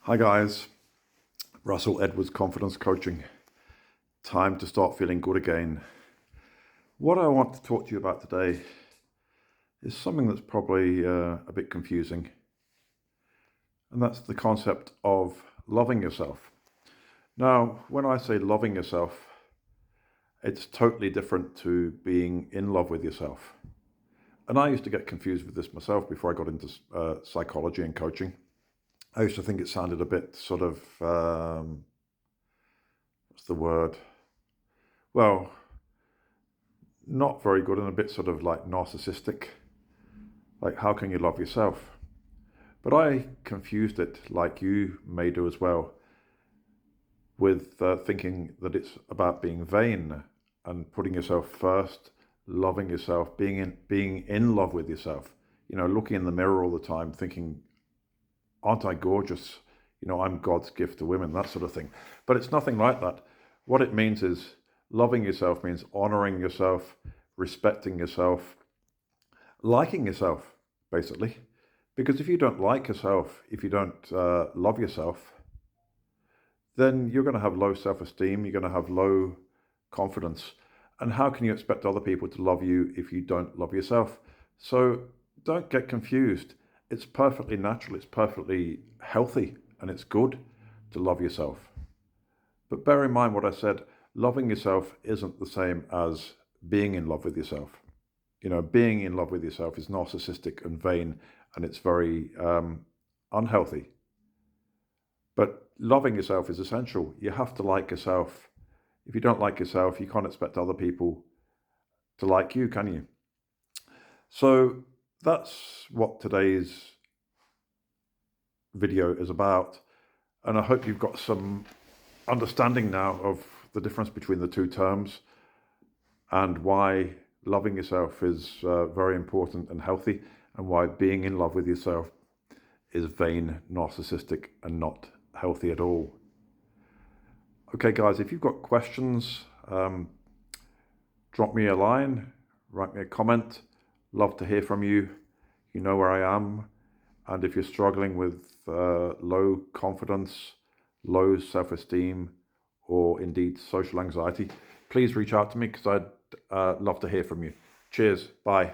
Hi guys, Russell Edwards Confidence Coaching. Time to start feeling good again. What I want to talk to you about today is something that's probably a bit confusing, and that's the concept of loving yourself. Now, when I say loving yourself, it's totally different to being in love with yourself. And I used to get confused with this myself before I got into psychology and coaching. I used to think it sounded a bit sort of, what's the word? Well, not very good and a bit sort of like narcissistic. Like, how can you love yourself? But I confused it, like you may do as well, with thinking that it's about being vain and putting yourself first, loving yourself, being in love with yourself. You know, looking in the mirror all the time, thinking, aren't I gorgeous? You know, I'm God's gift to women, that sort of thing. But it's nothing like that. What it means is loving yourself means honoring yourself, respecting yourself, liking yourself, basically. Because if you don't like yourself, if you don't love yourself, then you're going to have low self-esteem, you're going to have low confidence. And how can you expect other people to love you if you don't love yourself? So don't get confused. It's perfectly natural, it's perfectly healthy, and it's good to love yourself. But bear in mind what I said, loving yourself isn't the same as being in love with yourself. You know, being in love with yourself is narcissistic and vain, and it's very unhealthy. But loving yourself is essential. You have to like yourself. If you don't like yourself, you can't expect other people to like you, can you? So that's what today's video is about. And I hope you've got some understanding now of the difference between the two terms and why loving yourself is very important and healthy, and why being in love with yourself is vain, narcissistic, and not healthy at all. Okay, guys, if you've got questions, drop me a line, write me a comment. Love to hear from you. You know where I am. And if you're struggling with low confidence, low self-esteem, or indeed social anxiety, please reach out to me, because I'd love to hear from you. Cheers. Bye.